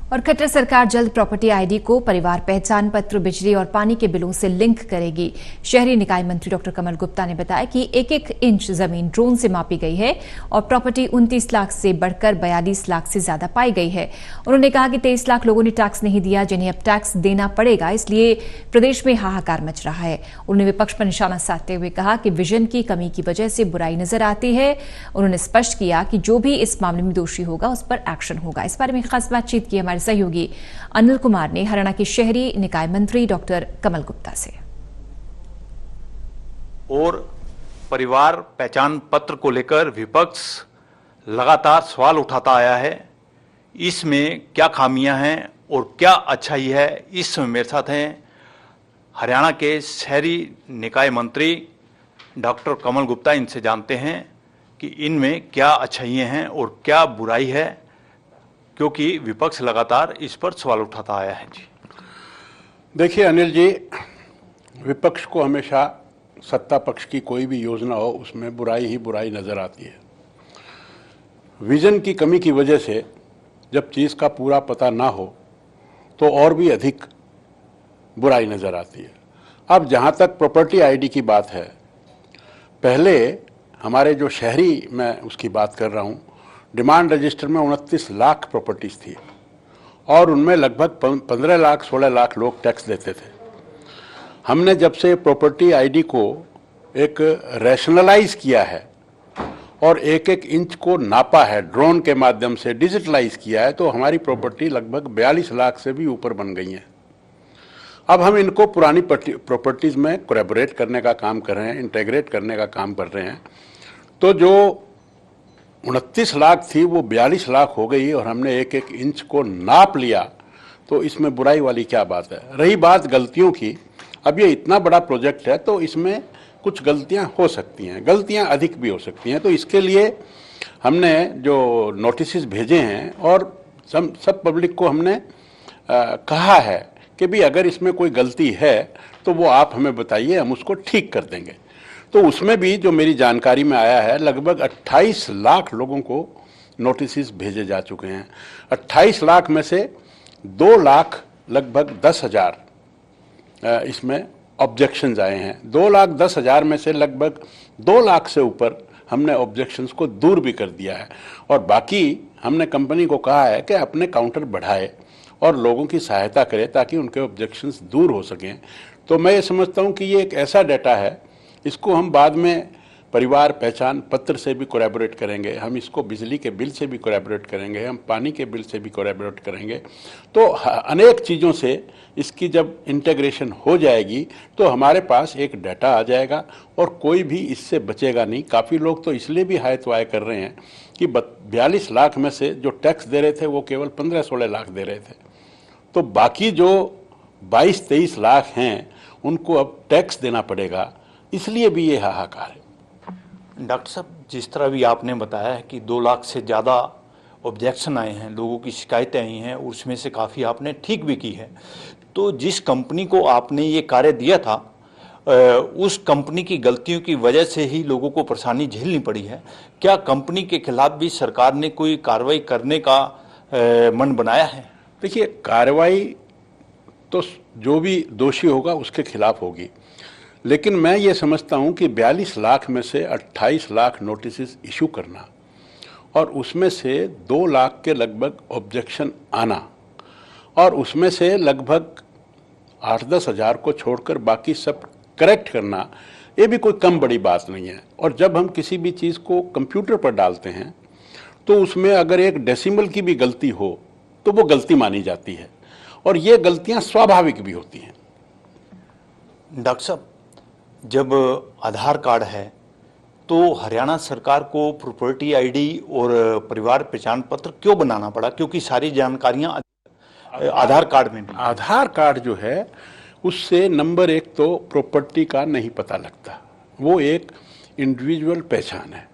और खट्टर सरकार जल्द प्रॉपर्टी आईडी को परिवार पहचान पत्र, बिजली और पानी के बिलों से लिंक करेगी। शहरी निकाय मंत्री डॉक्टर कमल गुप्ता ने बताया कि एक एक इंच जमीन ड्रोन से मापी गई है और प्रॉपर्टी 29 लाख से बढ़कर 42 लाख से ज्यादा पाई गई है। उन्होंने कहा कि 23 लाख लोगों ने टैक्स नहीं दिया, जिन्हें अब टैक्स देना पड़ेगा, इसलिए प्रदेश में हाहाकार मच रहा है। उन्होंने विपक्ष पर निशाना साधते हुए कहा कि विजन की कमी की वजह से बुराई नजर आती है। उन्होंने स्पष्ट किया कि जो भी इस मामले में दोषी होगा उस पर एक्शन होगा। इस बारे में खास बातचीत की हमारे सहयोगी अनिल कुमार ने हरियाणा के शहरी निकाय मंत्री डॉक्टर कमल गुप्ता से। और परिवार पहचान पत्र को लेकर विपक्ष लगातार सवाल उठाता आया है। इसमें क्या खामियां हैं और क्या अच्छाई है, इस समय मेरे साथ हैं हरियाणा के शहरी निकाय मंत्री डॉक्टर कमल गुप्ता। इनसे जानते हैं कि इनमें क्या अच्छाइयां हैं और क्या बुराई है, क्योंकि विपक्ष लगातार इस पर सवाल उठाता आया है। जी देखिए अनिल जी, विपक्ष को हमेशा सत्ता पक्ष की कोई भी योजना हो उसमें बुराई ही बुराई नजर आती है। विजन की कमी की वजह से जब चीज़ का पूरा पता ना हो तो और भी अधिक बुराई नजर आती है। अब जहाँ तक प्रॉपर्टी आईडी की बात है, पहले हमारे जो शहरी, मैं उसकी बात कर रहा हूँ, डिमांड रजिस्टर में 29 लाख प्रॉपर्टीज थी और उनमें लगभग 15 लाख 16 लाख लोग टैक्स देते थे। हमने जब से प्रॉपर्टी आईडी को एक रैशनलाइज किया है और एक एक इंच को नापा है, ड्रोन के माध्यम से डिजिटलाइज किया है, तो हमारी प्रॉपर्टी लगभग 42 लाख से भी ऊपर बन गई हैं। अब हम इनको पुरानी प्रॉपर्टीज में कोलैबोरेट करने का काम कर रहे हैं, इंटीग्रेट करने का काम कर रहे हैं। तो जो 29 लाख थी वो 42 लाख हो गई और हमने एक एक इंच को नाप लिया, तो इसमें बुराई वाली क्या बात है। रही बात गलतियों की, अब ये इतना बड़ा प्रोजेक्ट है तो इसमें कुछ गलतियां हो सकती हैं, गलतियां अधिक भी हो सकती हैं। तो इसके लिए हमने जो नोटिस भेजे हैं और सब पब्लिक को हमने कहा है कि भी अगर इसमें कोई गलती है तो वो आप हमें बताइए, हम उसको ठीक कर देंगे। तो उसमें भी जो मेरी जानकारी में आया है, लगभग 28 लाख लोगों को नोटिस भेजे जा चुके हैं। 28 लाख में से 2 लाख लगभग 10,000 इसमें ऑब्जेक्शंस आए हैं। 2,10,000 में से लगभग 2 लाख से ऊपर हमने ऑब्जेक्शंस को दूर भी कर दिया है और बाकी हमने कंपनी को कहा है कि अपने काउंटर बढ़ाए और लोगों की सहायता करे ताकि उनके ऑब्जेक्शंस दूर हो सकें। तो मैं ये समझता हूँ कि ये एक ऐसा डाटा है, इसको हम बाद में परिवार पहचान पत्र से भी कोलैबोरेट करेंगे, हम इसको बिजली के बिल से भी कोलैबोरेट करेंगे, हम पानी के बिल से भी कोलैबोरेट करेंगे। तो अनेक चीज़ों से इसकी जब इंटीग्रेशन हो जाएगी तो हमारे पास एक डाटा आ जाएगा और कोई भी इससे बचेगा नहीं। काफ़ी लोग तो इसलिए भी हाय तवाय कर रहे हैं कि 42 लाख में से जो टैक्स दे रहे थे वो केवल 15-16 लाख दे रहे थे, तो बाकी जो 22-23 लाख हैं उनको अब टैक्स देना पड़ेगा, इसलिए भी ये हाहाकार है। डॉक्टर साहब, जिस तरह भी आपने बताया है कि 2 लाख से ज़्यादा ऑब्जेक्शन आए हैं, लोगों की शिकायतें आई हैं, उसमें से काफ़ी आपने ठीक भी की है। तो जिस कंपनी को आपने ये कार्य दिया था, उस कंपनी की गलतियों की वजह से ही लोगों को परेशानी झेलनी पड़ी है। क्या कंपनी के खिलाफ भी सरकार ने कोई कार्रवाई करने का मन बनाया है? देखिए, कार्रवाई तो जो भी दोषी होगा उसके खिलाफ होगी, लेकिन मैं ये समझता हूँ कि 42 लाख में से 28 लाख नोटिस इशू करना और उसमें से 2 लाख के लगभग ऑब्जेक्शन आना और उसमें से लगभग 8-10 हज़ार को छोड़कर बाकी सब करेक्ट करना, ये भी कोई कम बड़ी बात नहीं है। और जब हम किसी भी चीज़ को कंप्यूटर पर डालते हैं तो उसमें अगर एक डेसिमल की भी गलती हो तो वो गलती मानी जाती है और ये गलतियाँ स्वाभाविक भी होती हैं। डॉक्टर साहब, जब आधार कार्ड है तो हरियाणा सरकार को प्रॉपर्टी आईडी और परिवार पहचान पत्र क्यों बनाना पड़ा? क्योंकि सारी जानकारियां आधार कार्ड में भी। आधार कार्ड जो है उससे नंबर 1 तो प्रॉपर्टी का नहीं पता लगता, वो एक इंडिविजुअल पहचान है।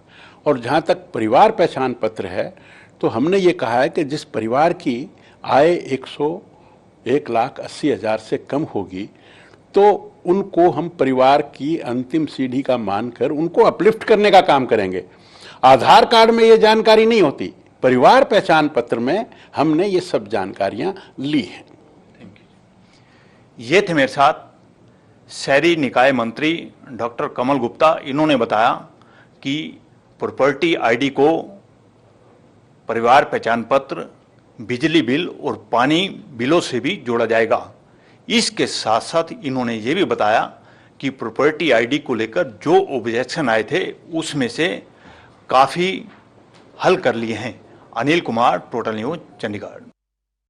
और जहाँ तक परिवार पहचान पत्र है तो हमने ये कहा है कि जिस परिवार की आय 1,80,000 से कम होगी तो उनको हम परिवार की अंतिम सीढ़ी का मानकर उनको अपलिफ्ट करने का काम करेंगे। आधार कार्ड में ये जानकारी नहीं होती परिवार पहचान पत्र में हमने ये सब जानकारियां ली हैं। ये थे मेरे साथ शहरी निकाय मंत्री डॉक्टर कमल गुप्ता। इन्होंने बताया कि प्रॉपर्टी आईडी को परिवार पहचान पत्र, बिजली बिल और पानी बिलों से भी जोड़ा जाएगा। इसके साथ साथ इन्होंने ये भी बताया कि प्रॉपर्टी आईडी को लेकर जो ऑब्जेक्शन आए थे उसमें से काफ़ी हल कर लिए हैं। Anil Kumar, total news, Chandigarh.